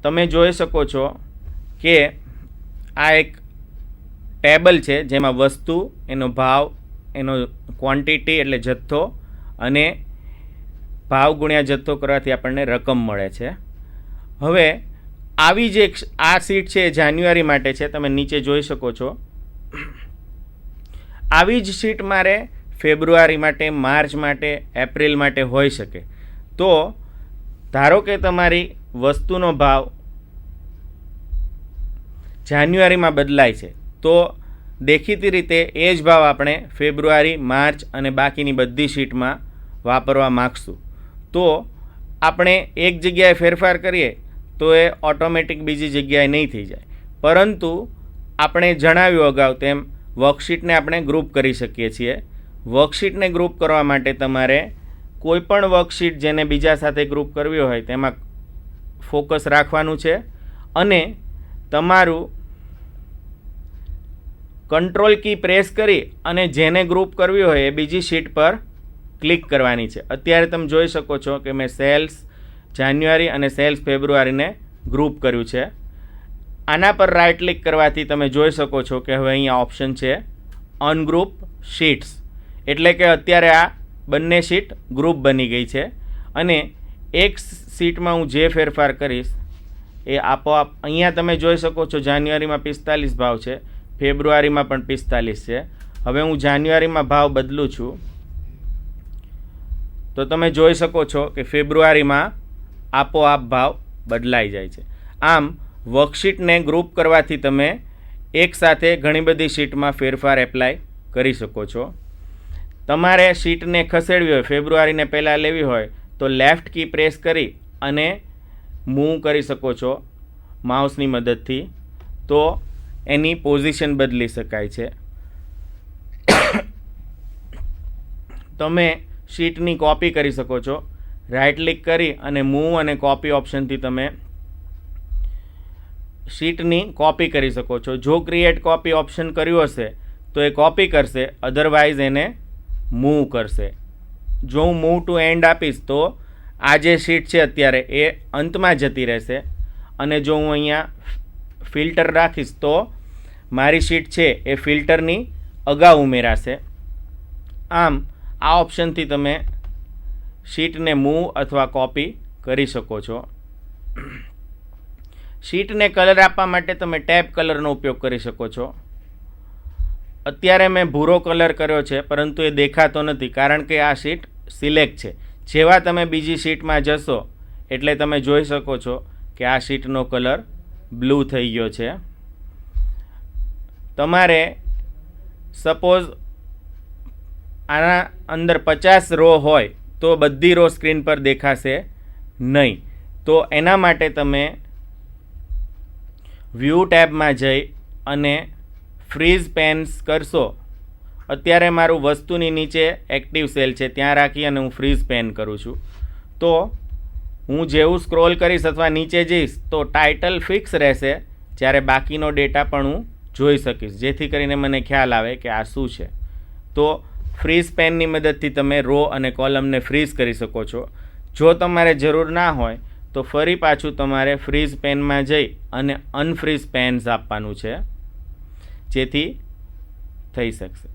તમે જોઈ શકો છો કે આ એક ટેબલ છે જેમાં વસ્તુ, એનો ભાવ, એનો ક્વોન્ટિટી એટલે જથ્થો અને ભાવ ગુણ્યા જથ્થો કરવાથી આપણને રકમ મળે છે. હવે આવી જે આ શીટ છે એ જાન્યુઆરી માટે છે, તમે નીચે જોઈ શકો છો. આવી જ શીટ મારે ફેબ્રુઆરી માટે, માર્ચ માટે, એપ્રિલ માટે હોઈ શકે. તો ધારો કે તમારી વસ્તુનો ભાવ જાન્યુઆરીમાં બદલાય છે, તો દેખીતી રીતે એ જ ભાવ આપણે ફેબ્રુઆરી, માર્ચ અને બાકીની બધી શીટમાં વાપરવા માગશું. તો આપણે એક જગ્યાએ ફેરફાર કરીએ તો એ ઓટોમેટિક બીજી જગ્યાએ નહીં થઈ જાય. પરંતુ આપણે જણાવ્યું અગાઉ તેમ વર્કશીટને આપણે ગ્રુપ કરી શકીએ છીએ. વર્કશીટને ગ્રુપ કરવા માટે તમારે કોઈ પણ વર્કશીટ જેને બીજા સાથે ગ્રુપ કરવી હોય તેમાં ફોકસ રાખવાનું છે અને તમારું કંટ્રોલ કી પ્રેસ કરી અને જેને ગ્રુપ કરવી હોય એ બીજી શીટ પર ક્લિક કરવાની છે. અત્યારે તમે જોઈ શકો છો કે મેં સેલ્સ જાન્યુઆરી અને સેલ્સ ફેબ્રુઆરીને ગ્રુપ કર્યું છે. આના પર રાઇટ ક્લિક કરવાથી તમે જોઈ શકો છો કે હવે અહીંયા ઓપ્શન છે અનગ્રુપ શીટ્સ, એટલે કે અત્યારે આ બંને શીટ ગ્રુપ બની ગઈ છે અને એક શીટમાં હું જે ફેરફાર કરીશ એ આપોઆપ અહીંયા તમે જોઈ શકો છો જાન્યુઆરીમાં 45 ભાવ છે, ફેબ્રુઆરીમાં પણ 45 છે. હવે હું જાન્યુઆરીમાં ભાવ બદલું છું તો તમે જોઈ શકો છો કે ફેબ્રુઆરીમાં આપોઆપ ભાવ બદલાઈ જાય છે. આમ વર્કશીટને ગ્રુપ કરવાથી તમે એકસાથે ઘણી બધી શીટમાં ફેરફાર એપ્લાય કરી શકો છો. તમારે શીટને ખસેડવી હોય, ફેબ્રુઆરીને પહેલાં લેવી હોય તો લેફ્ટ કી પ્રેસ કરી અને મૂવ કરી શકો છો માઉસની મદદથી, તો એની પોઝિશન બદલી શકાય છે. તમે શીટની કોપી કરી શકો છો. રાઇટ ક્લિક કરી અને મૂવ અને કોપી ઓપ્શનથી તમે શીટની કોપી કરી શકો છો. જો ક્રિએટ કોપી ઓપ્શન કર્યું હશે તો એ કોપી કરશે, અધરવાઇઝ એને મૂવ કરશે. જો હું મૂવ ટુ એન્ડ આપીશ તો આ જે શીટ છે અત્યારે એ અંતમાં જતી રહેશે અને જો હું અહીંયા ફિલ્ટર રાખીશ તો મારી શીટ છે એ ફિલ્ટરની અગાઉ ઉમેરાશે. આમ આ ઓપ્શનથી તમે શીટને મૂવ અથવા કોપી કરી શકો છો. શીટને કલર આપવા માટે તમે ટેબ કલરનો ઉપયોગ કરી શકો છો. અત્યારે મેં ભૂરો કલર કર્યો છે પરંતુ એ દેખાતો નથી કારણ કે આ શીટ સિલેક્ટ છે. જેવા તમે બીજી શીટમાં જશો એટલે તમે જોઈ શકો છો કે આ શીટનો કલર બ્લુ થઈ ગયો છે. તમારે સપોઝ આના અંદર 50 રો હોય તો બધી રો સ્ક્રીન પર દેખાશે નહીં. તો એના માટે તમે વ્યૂ ટેબમાં જઈ અને ફ્રીઝ પેન્સ કરશો. અત્યારે મારું વસ્તુની નીચે એક્ટિવ સેલ છે, ત્યાં રાખી અને હું ફ્રીઝ પેન કરું છું. તો હું જેવું સ્ક્રોલ કરીશ અથવા નીચે જઈશ તો ટાઇટલ ફિક્સ રહેશે, જ્યારે બાકીનો ડેટા પણ હું જોઈ શકીશ, જેથી કરીને મને ખ્યાલ આવે કે આ શું છે. તો ફ્રીઝ પેનની મદદથી તમે રો અને કોલમને ફ્રીઝ કરી શકો છો. જો તમારે જરૂર ના હોય તો ફરી પાછું તમારે ફ્રીઝ પેનમાં જઈ અને અનફ્રીઝ પેન્સ આપવાનું છે, જેથી થઈ શકશે.